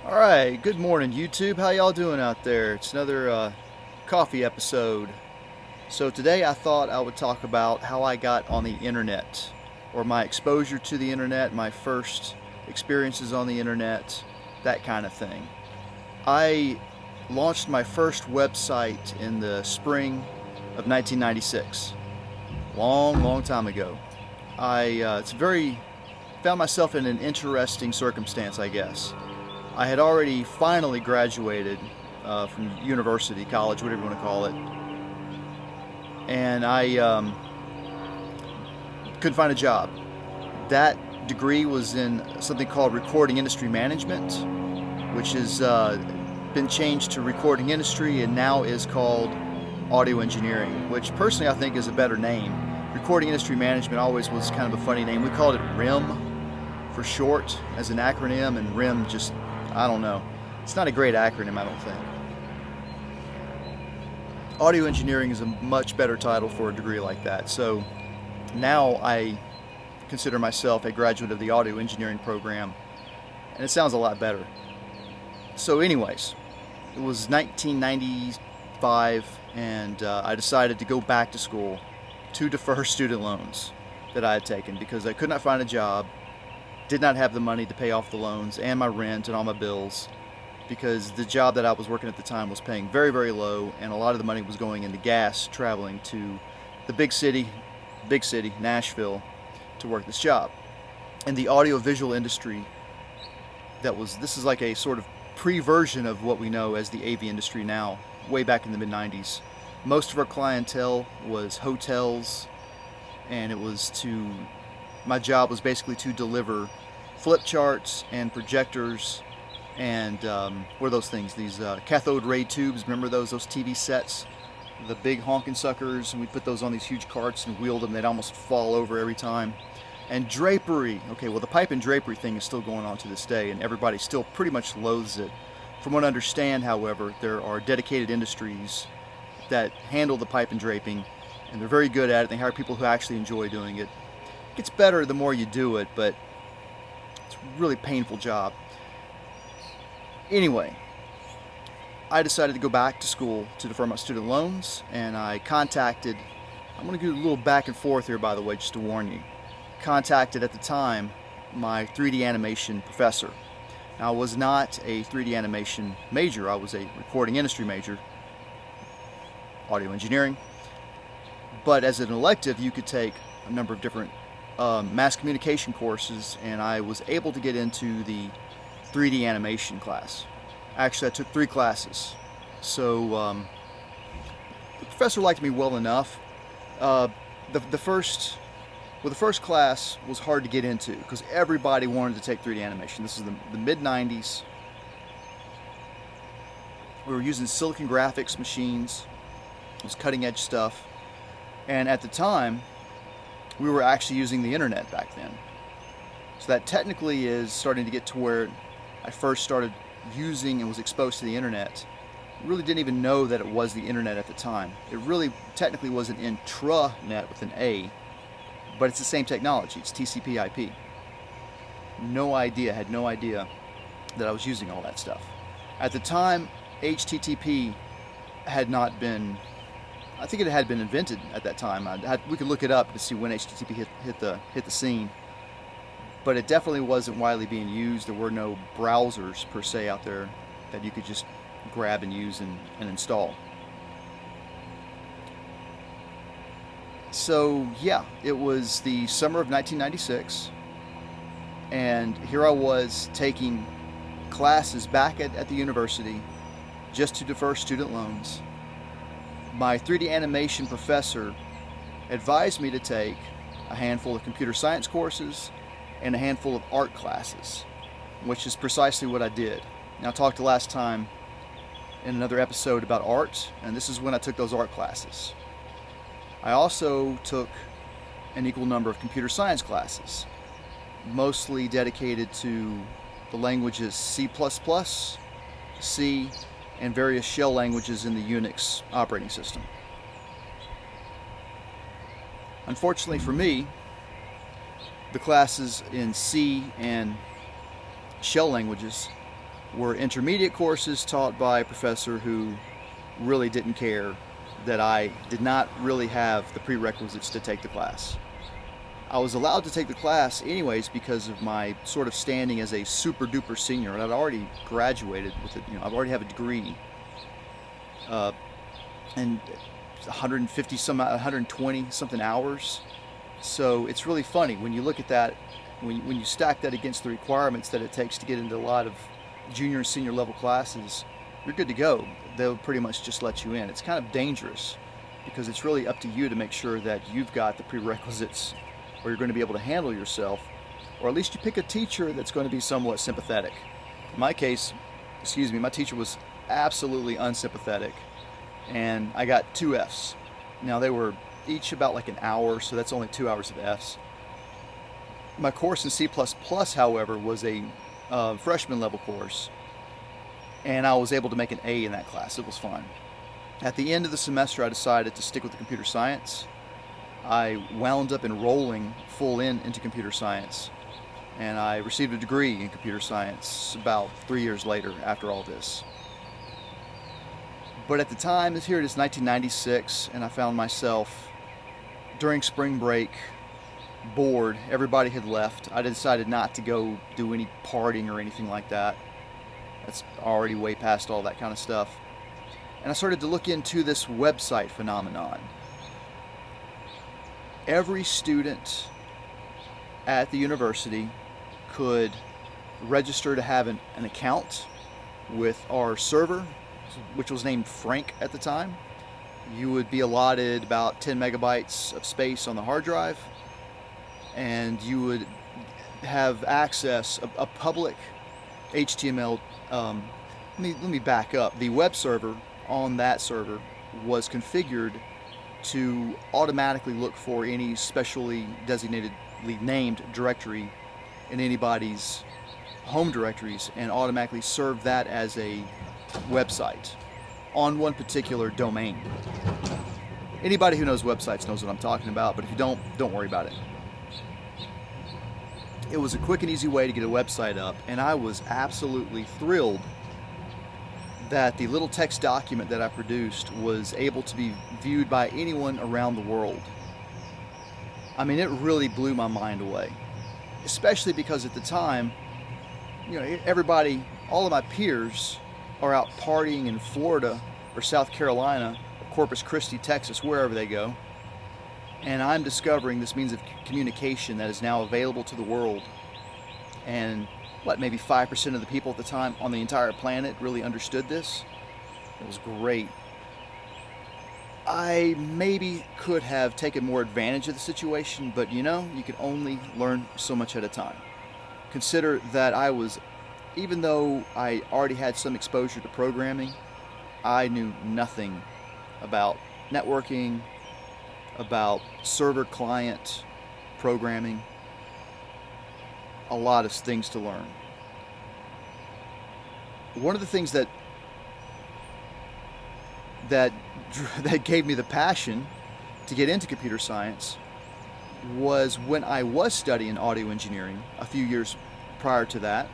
Alright, good morning YouTube. How y'all doing out there? It's another coffee episode. So today I thought I would talk about how I got on the internet, or my exposure to the internet, my first experiences on the internet, that kind of thing. I launched my first website in the spring of 1996. Long time ago. I found myself in an interesting circumstance, I guess. I had already finally graduated from university, college, whatever you want to call it, and I couldn't find a job. That degree was in something called recording industry management, which has been changed to recording industry and now is called audio engineering, which personally I think is a better name. Recording industry management always was kind of a funny name. We called it RIM for short as an acronym, and RIM just, I don't know. It's not a great acronym, I don't think. Audio engineering is a much better title for a degree like that. So now I consider myself a graduate of the audio engineering program, and it sounds a lot better. So anyways, it was 1995, and I decided to go back to school to defer student loans that I had taken because I could not find a job, did not have the money to pay off the loans and my rent and all my bills, because the job that I was working at the time was paying very low, and a lot of the money was going into gas traveling to the big city, Nashville, to work this job. And the audio-visual industry, this is like a sort of pre-version of what we know as the AV industry now, way back in the mid-90s. Most of our clientele was hotels, and my job was basically to deliver flip charts and projectors and what are those things? These cathode ray tubes, remember those TV sets? The big honking suckers, and we put those on these huge carts and wheeled them. They'd almost fall over every time. And drapery. Okay, well, the pipe and drapery thing is still going on to this day, and everybody still pretty much loathes it. From what I understand, however, there are dedicated industries that handle the pipe and draping, and they're very good at it. They hire people who actually enjoy doing it. It gets better the more you do it, but it's a really painful job. Anyway, I decided to go back to school to defer my student loans, and I'm going to do a little back and forth here, by the way, just to warn you. Contacted at the time my 3D animation professor. Now, I was not a 3D animation major, I was a recording industry major, audio engineering, but as an elective you could take a number of different mass communication courses, and I was able to get into the 3D animation class. Actually, I took 3 classes, so the professor liked me well enough. The first class was hard to get into because everybody wanted to take 3D animation. This is the mid-90s. We were using silicon graphics machines. It was cutting edge stuff, and at the time we were actually using the internet back then. So that technically is starting to get to where I first started using and was exposed to the internet. Really didn't even know that it was the internet at the time. It really technically was an intranet with an A, but it's the same technology. It's TCP/IP. Had no idea that I was using all that stuff. At the time, HTTP had not been, I think it had been invented at that time. We could look it up to see when HTTP hit the scene, but it definitely wasn't widely being used. There were no browsers per se out there that you could just grab and use and install. So yeah, it was the summer of 1996, and here I was taking classes back at the university just to defer student loans. My 3D animation professor advised me to take a handful of computer science courses and a handful of art classes, which is precisely what I did. Now, I talked last time in another episode about art, and this is when I took those art classes. I also took an equal number of computer science classes, mostly dedicated to the languages C++, C, and various shell languages in the Unix operating system. Unfortunately for me, the classes in C and shell languages were intermediate courses taught by a professor who really didn't care that I did not really have the prerequisites to take the class. I was allowed to take the class anyways because of my sort of standing as a super duper senior, and I'd already graduated with it. I already have a degree, and 120 something hours. So it's really funny when you look at that, when you stack that against the requirements that it takes to get into a lot of junior and senior level classes. You're good to go. They'll pretty much just let you in. It's kind of dangerous because it's really up to you to make sure that you've got the prerequisites, or you're going to be able to handle yourself, or at least you pick a teacher that's going to be somewhat sympathetic. In my case, my teacher was absolutely unsympathetic, and I got 2 Fs. Now they were each about like an hour, so that's only 2 hours of Fs. My course in C++, however, was a freshman level course, and I was able to make an A in that class. It was fun. At the end of the semester, I decided to stick with the computer science. I wound up enrolling full into computer science, and I received a degree in computer science about 3 years later after all this. But at the time, here it is 1996, and I found myself during spring break bored. Everybody had left. I decided not to go do any partying or anything like that. That's already way past all that kind of stuff. And I started to look into this website phenomenon. Every student at the university could register to have an account with our server, which was named Frank at the time. You would be allotted about 10 megabytes of space on the hard drive, and you would have access, a public HTML. Let me back up. The web server on that server was configured to automatically look for any specially designatedly named directory in anybody's home directories and automatically serve that as a website on one particular domain. Anybody who knows websites knows what I'm talking about, but if you don't worry about it. It was a quick and easy way to get a website up, and I was absolutely thrilled that the little text document that I produced was able to be viewed by anyone around the world. I mean, it really blew my mind away, especially because at the time, everybody, all of my peers are out partying in Florida or South Carolina, or Corpus Christi, Texas, wherever they go. And I'm discovering this means of communication that is now available to the world. And maybe 5% of the people at the time on the entire planet really understood this. It was great. I maybe could have taken more advantage of the situation, but you can only learn so much at a time. Consider that even though I already had some exposure to programming, I knew nothing about networking, about server client programming. A lot of things to learn. One of the things that gave me the passion to get into computer science was when I was studying audio engineering a few years prior to that.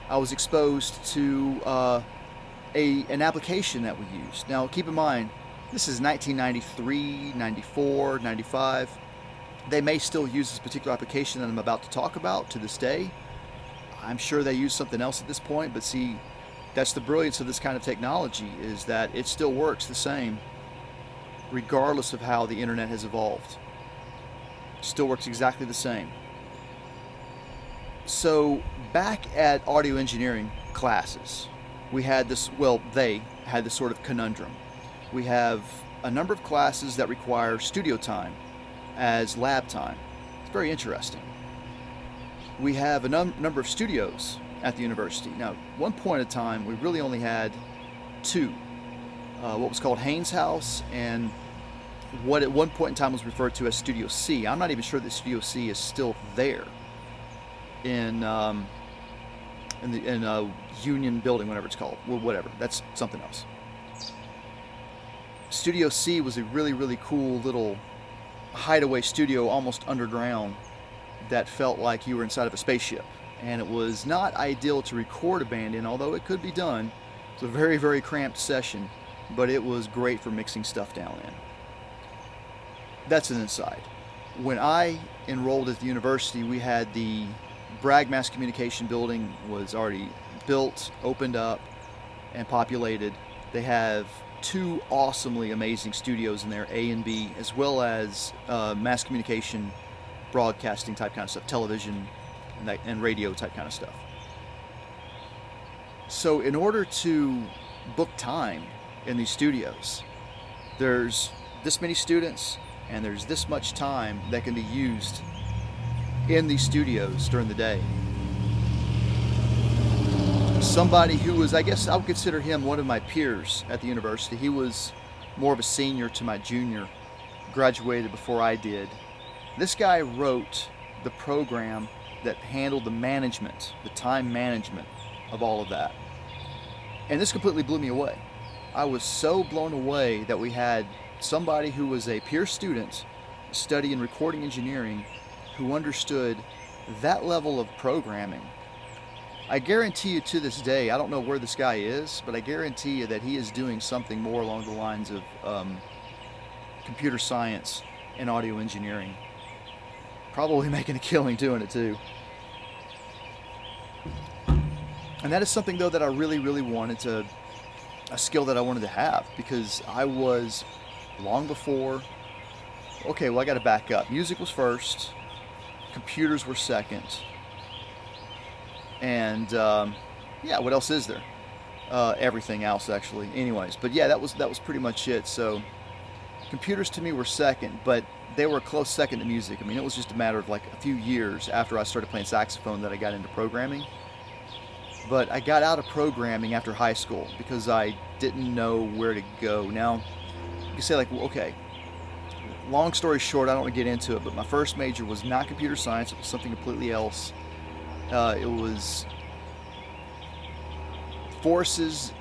I was exposed to an application that we used. Now keep in mind, this is 1993, 94, 95. They may still use this particular application that I'm about to talk about to this day. I'm sure they use something else at this point, but see, that's the brilliance of this kind of technology, is that it still works the same regardless of how the internet has evolved. It still works exactly the same. So back at audio engineering classes, they had this sort of conundrum. We have a number of classes that require studio time as lab time. It's very interesting. We have a number of studios at the university. Now, at one point in time, we really only had 2. What was called Haze House, and what at one point in time was referred to as Studio C. I'm not even sure that Studio C is still there in Union Building, whatever it's called. Well, whatever. That's something else. Studio C was a really, really cool little hideaway studio, almost underground, that felt like you were inside of a spaceship. and it was not ideal to record a band in, although it could be done. It's a very, very cramped session, but it was great for mixing stuff down in. That's an aside. When I enrolled at the university, we had the Bragg Mass Communication building was already built, opened up, and populated. They have two awesomely amazing studios in there, A and B, as well as mass communication, broadcasting type kind of stuff, television and radio type kind of stuff. So in order to book time in these studios, there's this many students and there's this much time that can be used in these studios during the day. Somebody who was, I guess I would consider him one of my peers at the university. He was more of a senior to my junior, graduated before I did. This guy wrote the program that handled the management, the time management of all of that. And this completely blew me away. I was so blown away that we had somebody who was a peer student studying recording engineering who understood that level of programming. I guarantee you to this day, I don't know where this guy is, but I guarantee you that he is doing something more along the lines of computer science and audio engineering. Probably making a killing doing it too. And that is something though that I really, really wanted a skill that I wanted to have, because I was long before, okay, well I got to back up. Music was first, computers were second, and yeah, what else is there? Everything else actually. Anyways, but yeah, that was pretty much it. So computers to me were second, but they were a close second to music. I mean, it was just a matter of like a few years after I started playing saxophone that I got into programming. But I got out of programming after high school because I didn't know where to go. Now, you can say like, well, okay, long story short, I don't want to get into it, but my first major was not computer science. It was something completely else. It was forces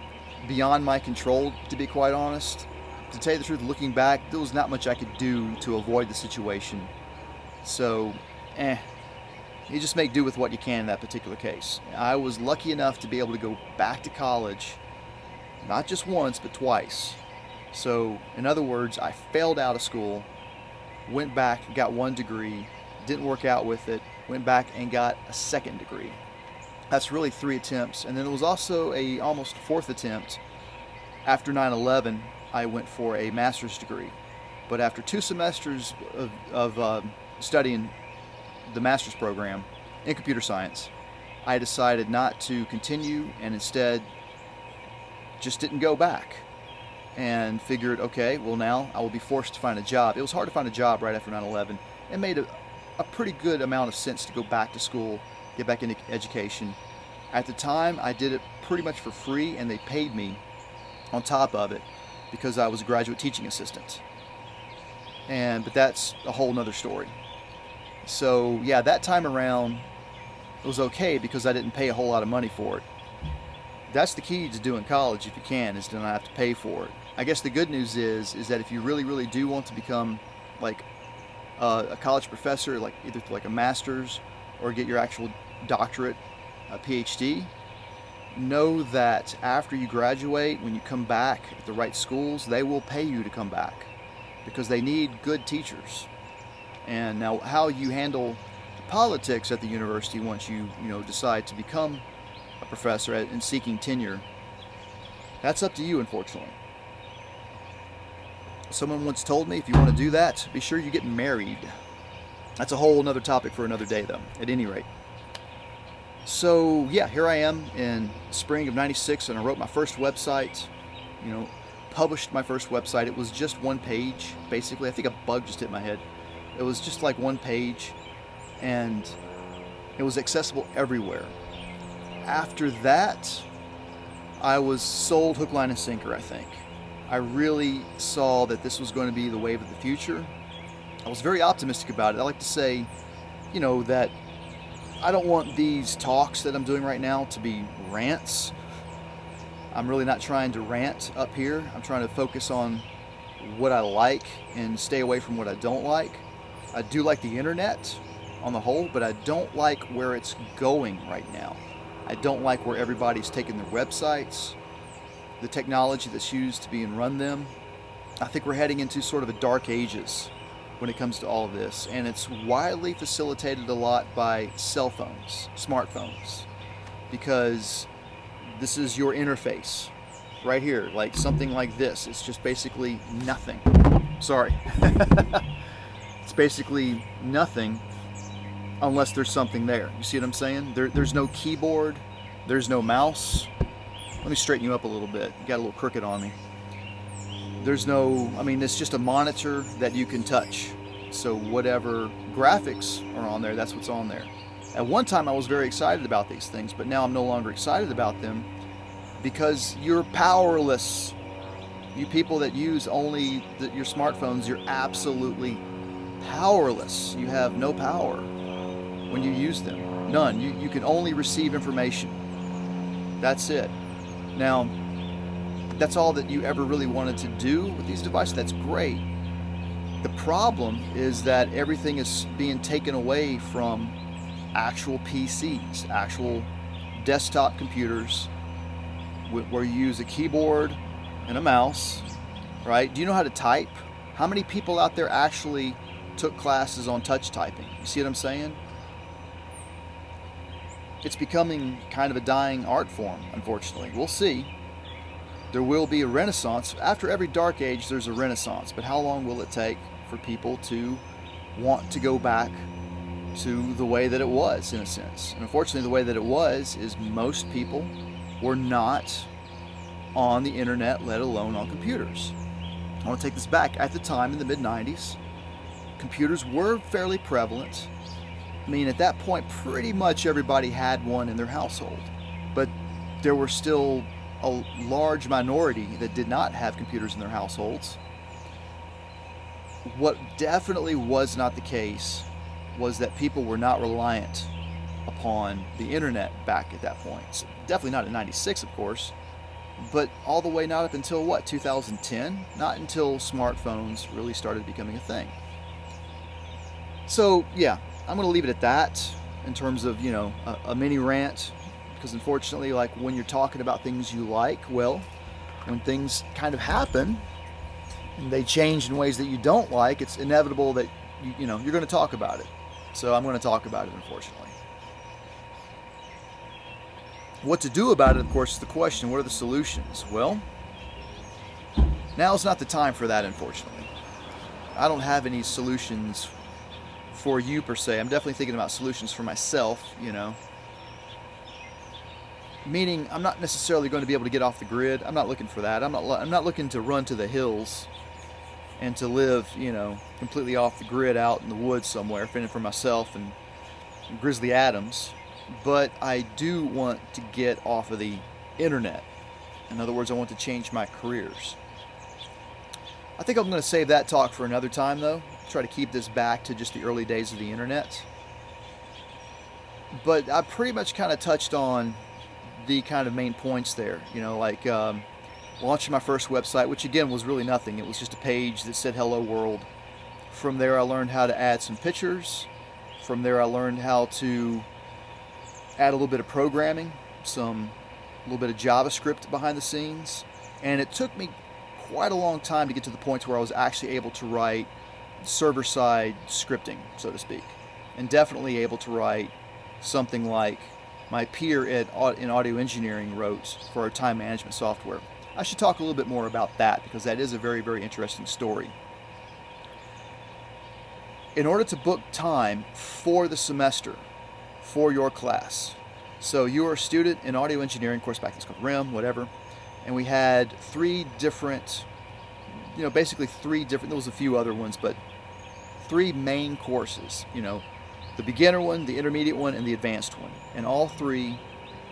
beyond my control, to be quite honest. To tell you the truth, looking back, there was not much I could do to avoid the situation. So, you just make do with what you can in that particular case. I was lucky enough to be able to go back to college, not just once, but twice. So, in other words, I failed out of school, went back, got one degree, didn't work out with it, went back and got a second degree. That's really 3 attempts. And then there was also a almost 4th attempt. After 9/11, I went for a master's degree. But after 2 semesters of studying the master's program in computer science, I decided not to continue and instead just didn't go back, and figured, okay, well now I will be forced to find a job. It was hard to find a job right after 9/11. It made a pretty good amount of sense to go back to school, get back into education. At the time, I did it pretty much for free, and they paid me on top of it because I was a graduate teaching assistant. But that's a whole nother story. So yeah, that time around it was okay because I didn't pay a whole lot of money for it. That's the key to doing college if you can, is to not have to pay for it. I guess the good news is that if you really, really do want to become like a college professor, like either like a master's or get your actual doctorate, a PhD, know that after you graduate, when you come back at the right schools, they will pay you to come back because they need good teachers. And now how you handle politics at the university once you decide to become a professor and seeking tenure, that's up to you, unfortunately. Someone once told me, if you want to do that, be sure you get married. That's a whole another topic for another day though, at any rate. So yeah, here I am in spring of '96, and I wrote my first website, published my first website. It was just one page, basically. I think a bug just hit my head. It was just like one page, and it was accessible everywhere. After that, I was sold hook, line, and sinker, I think. I really saw that this was going to be the wave of the future. I was very optimistic about it. I like to say, that I don't want these talks that I'm doing right now to be rants. I'm really not trying to rant up here. I'm trying to focus on what I like and stay away from what I don't like. I do like the internet, on the whole, but I don't like where it's going right now. I don't like where everybody's taking their websites, the technology that's used to be and run them. I think we're heading into sort of a dark ages when it comes to all of this, and it's widely facilitated a lot by cell phones, smartphones, because this is your interface right here, like something like this. It's just basically nothing. Sorry. It's basically nothing unless there's something there. You see what I'm saying? There's no keyboard, there's no mouse. Let me straighten you up a little bit. You got a little crooked on me. There's no, I mean, it's just a monitor that you can touch. So whatever graphics are on there, that's what's on there. At one time I was very excited about these things, but now I'm no longer excited about them because you're powerless. You people that use only your smartphones, you're absolutely powerless. You have no power when you use them. None. You can only receive information. That's it. Now, that's all that you ever really wanted to do with these devices. That's great. The problem is that everything is being taken away from actual PCs, actual desktop computers where you use a keyboard and a mouse, right? Do you know how to type? How many people out there actually took classes on touch typing? You see what I'm saying? It's becoming kind of a dying art form, unfortunately. We'll see. There will be a renaissance. After every dark age, there's a renaissance. But how long will it take for people to want to go back to the way that it was, in a sense? And unfortunately, the way that it was is most people were not on the internet, let alone on computers. I want to take this back. At the time, in the mid-90s, computers were fairly prevalent. I mean, at that point, pretty much everybody had one in their household. But there were still a large minority that did not have computers in their households. What definitely was not the case was that people were not reliant upon the internet back at that point. So definitely not in 96, of course, but all the way not up until what, 2010? Not until smartphones really started becoming a thing. So yeah, I'm going to leave it at that in terms of, a mini rant, because unfortunately, like when you're talking about things you like, well, when things kind of happen and they change in ways that you don't like, it's inevitable that you're going to talk about it. So I'm going to talk about it, unfortunately. What to do about it, of course, is the question. What are the solutions? Well, now's not the time for that, unfortunately. I don't have any solutions for you per se. I'm definitely thinking about solutions for myself, Meaning, I'm not necessarily going to be able to get off the grid. I'm not looking for that. I'm not looking to run to the hills and to live, completely off the grid out in the woods somewhere, fending for myself and Grizzly Adams. But I do want to get off of the internet. In other words, I want to change my careers. I think I'm going to save that talk for another time, though. Try to keep this back to just the early days of the internet. But I pretty much kind of touched on the kind of main points there, like launching my first website, which again was really nothing. It was just a page that said hello world. From there I learned how to add some pictures. From there I learned how to add a little bit of programming, a little bit of JavaScript behind the scenes, and it took me quite a long time to get to the point where I was actually able to write server-side scripting, so to speak, and definitely able to write something like my peer in audio engineering wrote for our time management software. I should talk a little bit more about that because that is a very, very interesting story. In order to book time for the semester, for your class, so you are a student in audio engineering, of course back then it's called RIM, whatever, and we had three different, there was a few other ones, but three main courses, the beginner one, the intermediate one, and the advanced one. And all three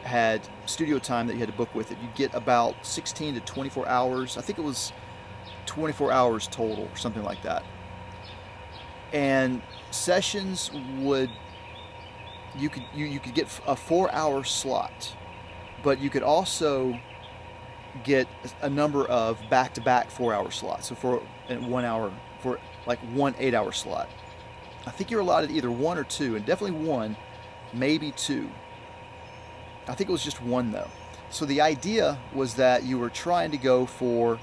had studio time that you had to book with it. You'd get about 16 to 24 hours. I think it was 24 hours total or something like that. And sessions you could get a 4-hour slot, but you could also get a number of back-to-back 4-hour slots. So for 1 hour, for like one 8-hour slot. I think you're allotted either 1 or 2, and definitely 1, maybe 2. I think it was just 1 though. So the idea was that you were trying to go for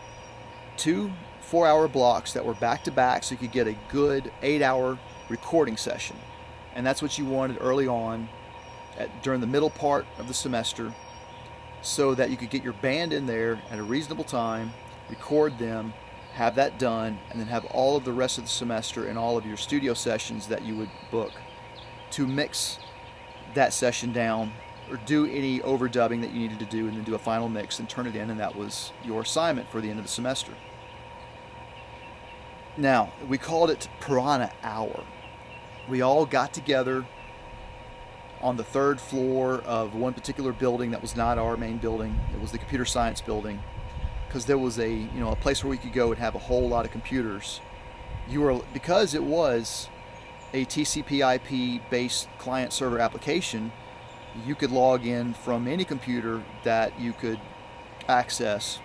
2 4-hour blocks that were back to back, so you could get a good 8-hour recording session. And that's what you wanted early on during the middle part of the semester, so that you could get your band in there at a reasonable time, record them, have that done, and then have all of the rest of the semester and all of your studio sessions that you would book to mix that session down or do any overdubbing that you needed to do, and then do a final mix and turn it in, and that was your assignment for the end of the semester. Now, we called it Piranha Hour. We all got together on the 3rd floor of one particular building that was not our main building. It was the computer science building, because there was a place where we could go and have a whole lot of computers. Because it was a TCP/IP based client server application, you could log in from any computer that you could access,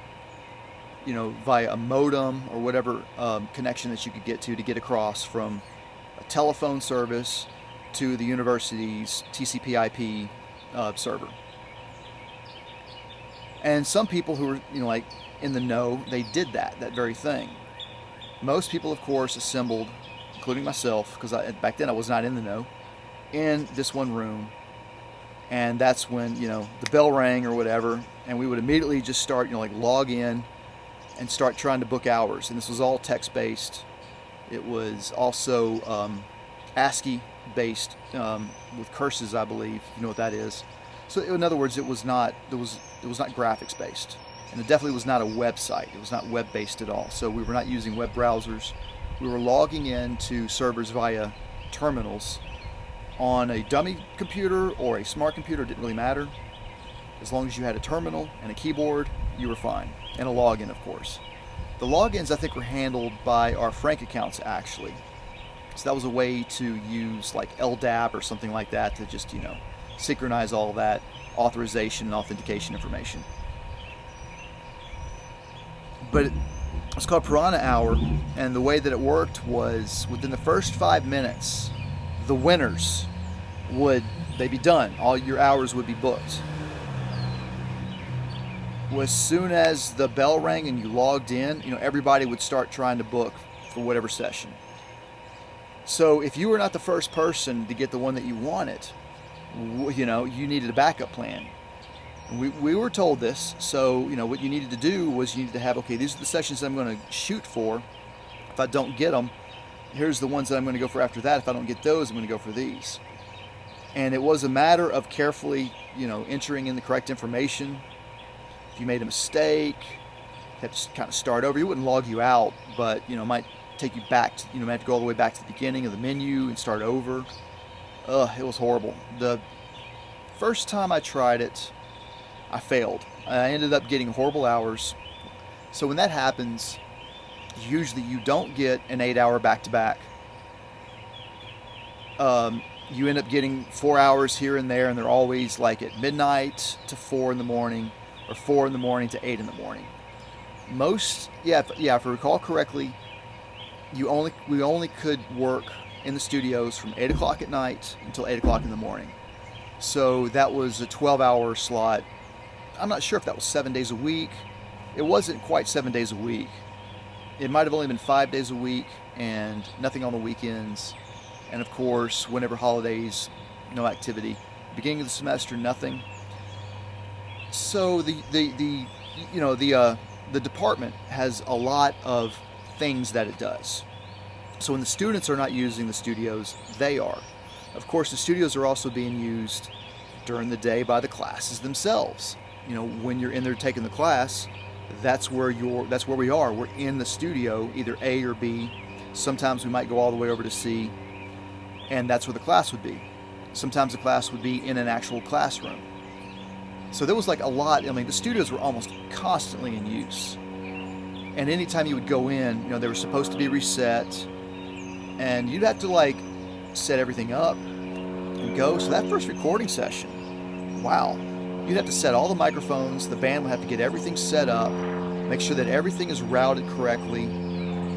via a modem or whatever connection that you could get across from a telephone service to the university's TCP/IP server. And some people who were, like in the know, they did that very thing. Most people, of course, assembled, including myself, because back then I was not in the know, in this one room. And that's when, the bell rang or whatever, and we would immediately just start, log in and start trying to book hours. And this was all text-based. It was also ASCII-based with curses, I believe. You know what that is. So in other words, it was not graphics-based, and it definitely was not a website. It was not web-based at all. So we were not using web browsers. We were logging into servers via terminals on a dummy computer or a smart computer. It didn't really matter. As long as you had a terminal and a keyboard, you were fine. And a login, of course. The logins, I think, were handled by our Frank accounts, actually. So that was a way to use like LDAP or something like that to just, synchronize all that authorization and authentication information. But it was called Piranha Hour, and the way that it worked was within the first 5 minutes, the winners they'd be done. All your hours would be booked. As soon as the bell rang and you logged in, everybody would start trying to book for whatever session. So if you were not the first person to get the one that you wanted, you needed a backup plan. We were told this, so what you needed to do was you needed to have, okay, these are the sessions that I'm going to shoot for. If I don't get them, here's the ones that I'm going to go for after that. If I don't get those, I'm going to go for these. And it was a matter of carefully, entering in the correct information. If you made a mistake, you had to kind of start over. It wouldn't log you out, but it might take you back to, might have to go all the way back to the beginning of the menu and start over. It was horrible. The first time I tried it, I failed. I ended up getting horrible hours. So when that happens, usually you don't get an 8-hour back-to-back. You end up getting 4 hours here and there, and they're always like at midnight to 4 in the morning, or 4 in the morning to 8 in the morning. If I recall correctly, we only could work in the studios from 8 o'clock at night until 8 o'clock in the morning. So that was a 12-hour slot. I'm not sure if that was 7 days a week. It wasn't quite 7 days a week. It might have only been 5 days a week and nothing on the weekends. And of course, whenever holidays, no activity. Beginning of the semester, nothing. So the department has a lot of things that it does. So when the students are not using the studios, they are. Of course, the studios are also being used during the day by the classes themselves. When you're in there taking the class, that's where we are. We're in the studio, either A or B. Sometimes we might go all the way over to C, and that's where the class would be. Sometimes the class would be in an actual classroom. So there was like a lot. The studios were almost constantly in use. And anytime you would go in, they were supposed to be reset, and you'd have to set everything up and go. So that first recording session, wow. You'd have to set all the microphones, the band would have to get everything set up, make sure that everything is routed correctly,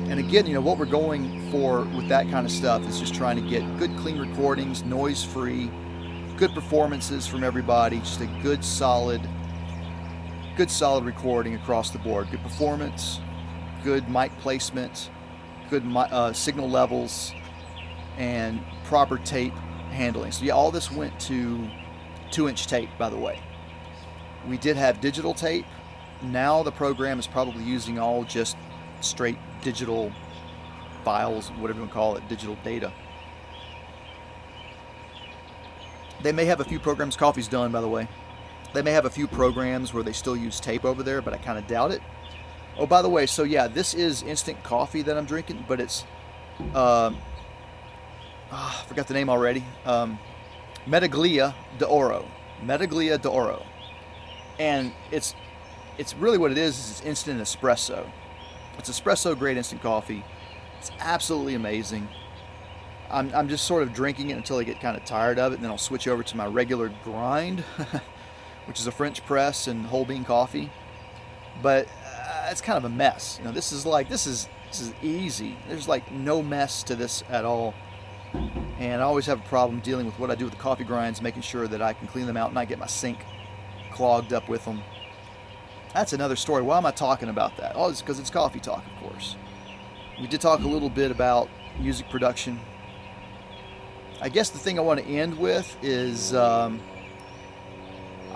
And again, what we're going for with that kind of stuff is just trying to get good, clean recordings, noise-free, good performances from everybody, just a good solid recording across the board. Good performance, good mic placement, good signal levels, and proper tape handling. So yeah, all this went to 2-inch tape, by the way. We did have digital tape. Now the program is probably using all just straight digital files, whatever you want to call it, digital data. They may have a few programs, coffee's done, by the way. They may have a few programs where they still use tape over there, but I kind of doubt it. Oh, by the way, so yeah, this is instant coffee that I'm drinking, but it's, I forgot the name already. Medaglia d'Oro. Medaglia d'Oro. And it's really what it is it's instant espresso. It's espresso grade instant coffee. It's absolutely amazing. I'm just sort of drinking it until I get kind of tired of it, and then I'll switch over to my regular grind, which is a French press and whole bean coffee. But it's kind of a mess. This is easy. There's like no mess to this at all. And I always have a problem dealing with what I do with the coffee grinds, making sure that I can clean them out and not get my sink clogged up with them. That's another story. Why am I talking about that? Oh, it's because it's coffee talk, of course. We did talk a little bit about music production. I guess the thing I want to end with is I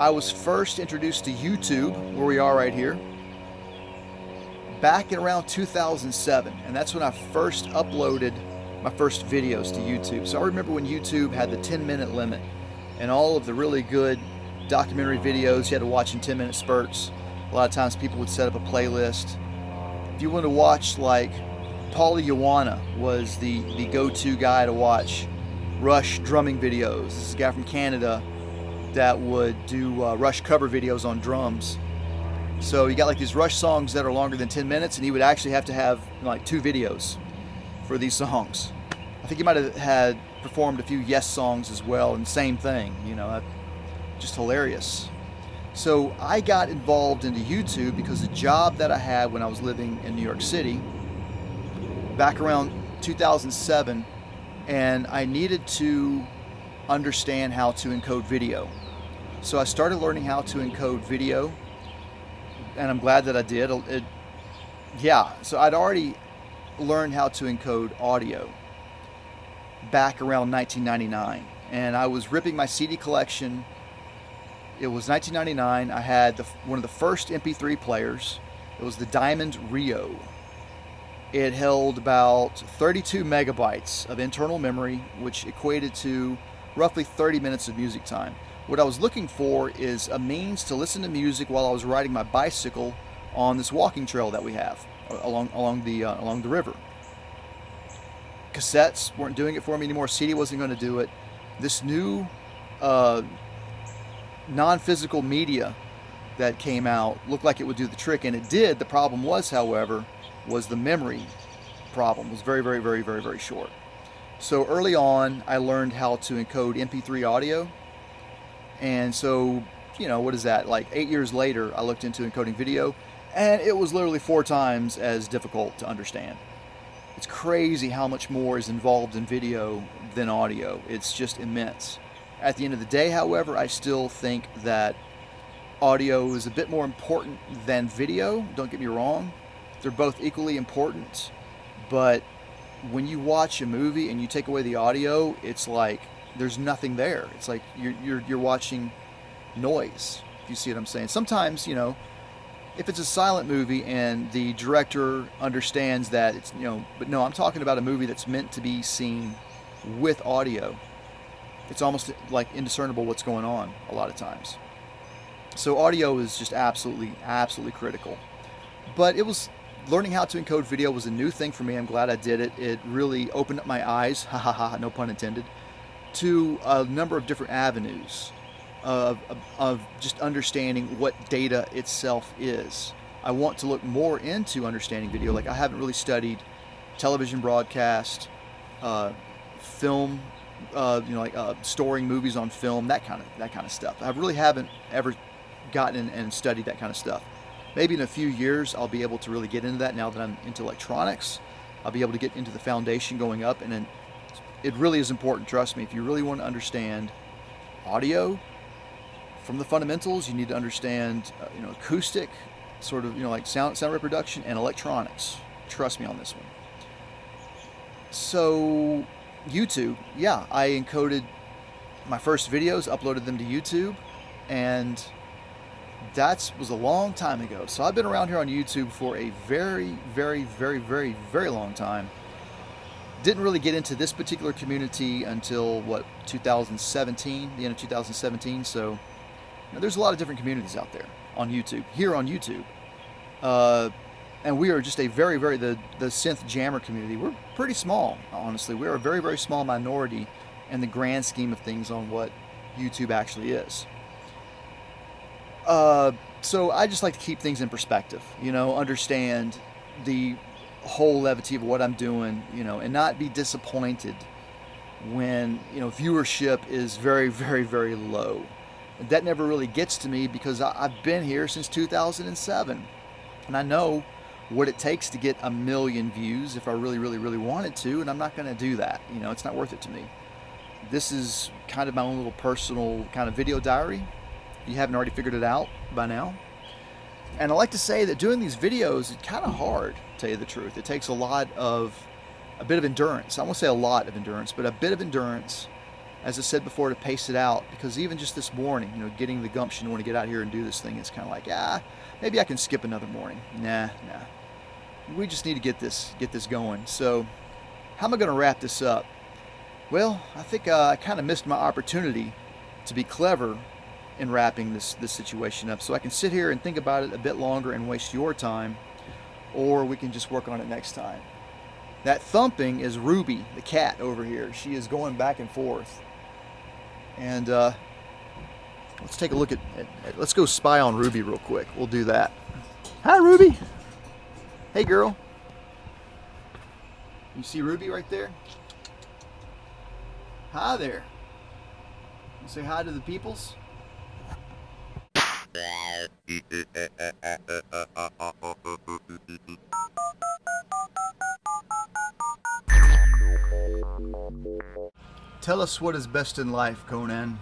was first introduced to YouTube, where we are right here, back in around 2007. And that's when I first uploaded my first videos to YouTube. So I remember when YouTube had the 10-minute limit and all of the really good documentary videos you had to watch in 10-minute spurts. A lot of times people would set up a playlist. If you wanted to watch, like, Paulie Ioana was the go-to guy to watch Rush drumming videos. This is a guy from Canada that would do Rush cover videos on drums. So you got like these Rush songs that are longer than 10 minutes, and he would actually have to have like 2 videos for these songs. I think he might have had performed a few Yes songs as well, and same thing, just hilarious. So I got involved into YouTube because the job that I had when I was living in New York City back around 2007, and I needed to understand how to encode video. So I started learning how to encode video, and I'm glad that I did. So I'd already learned how to encode audio back around 1999, and I was ripping my CD collection. It was 1999. I had one of the first MP3 players. It was the Diamond Rio. It held about 32 megabytes of internal memory, which equated to roughly 30 minutes of music time. What I was looking for is a means to listen to music while I was riding my bicycle on this walking trail that we have along the river. Cassettes weren't doing it for me anymore. CD wasn't going to do it. This new non-physical media that came out looked like it would do the trick, and it did. The problem was, however, the memory problem. It was very, very, very, very, very short. So early on, I learned how to encode MP3 audio. And so, what is that? Like 8 years later, I looked into encoding video, and it was literally 4 times as difficult to understand. It's crazy how much more is involved in video than audio. It's just immense. At the end of the day, however, I still think that audio is a bit more important than video. Don't get me wrong. They're both equally important. But when you watch a movie and you take away the audio, it's like there's nothing there. It's like you're watching noise, if you see what I'm saying. Sometimes, if it's a silent movie and the director understands that it's, but no, I'm talking about a movie that's meant to be seen with audio. It's almost like indiscernible what's going on a lot of times. So audio is just absolutely, absolutely critical. But learning how to encode video was a new thing for me. I'm glad I did it. It really opened up my eyes, no pun intended, to a number of different avenues of just understanding what data itself is. I want to look more into understanding video. Like, I haven't really studied television broadcast, film, storing movies on film, that kind of stuff. I really haven't ever gotten and studied that kind of stuff. Maybe in a few years I'll be able to really get into that now that I'm into electronics. I'll be able to get into the foundation going up, and then it really is important, trust me, if you really want to understand audio from the fundamentals, you need to understand acoustic, sort of like sound reproduction, and electronics. Trust me on this one. So YouTube, yeah, I encoded my first videos, uploaded them to YouTube, and that was a long time ago. So I've been around here on YouTube for a very, very, very, very, very long time. Didn't really get into this particular community until, 2017, the end of 2017. So there's a lot of different communities out there on YouTube, here on YouTube. And we are just a very, very, the synth jammer community, we're pretty small, honestly. We're a very, very small minority in the grand scheme of things on what YouTube actually is. So I just like to keep things in perspective, understand the whole levity of what I'm doing, and not be disappointed when, viewership is very, very, very low. That never really gets to me because I've been here since 2007, and I know what it takes to get 1 million views if I really, really, really wanted to, and I'm not going to do that. It's not worth it to me. This is kind of my own little personal kind of video diary. If you haven't already figured it out by now. And I like to say that doing these videos is kind of hard, to tell you the truth. It takes a bit of endurance. I won't say a lot of endurance, but a bit of endurance, as I said before, to pace it out. Because even just this morning, getting the gumption to want to get out here and do this thing, it's kind of like, maybe I can skip another morning. Nah. We just need to get this going. So how am I going to wrap this up? Well, I think I kind of missed my opportunity to be clever in wrapping this situation up. So I can sit here and think about it a bit longer and waste your time, or we can just work on it next time. That thumping is Ruby, the cat over here. She is going back and forth. And let's take a look let's go spy on Ruby real quick. We'll do that. Hi, Ruby. Hey, girl. You see Ruby right there? Hi there. You say hi to the peoples? Tell us what is best in life, Conan.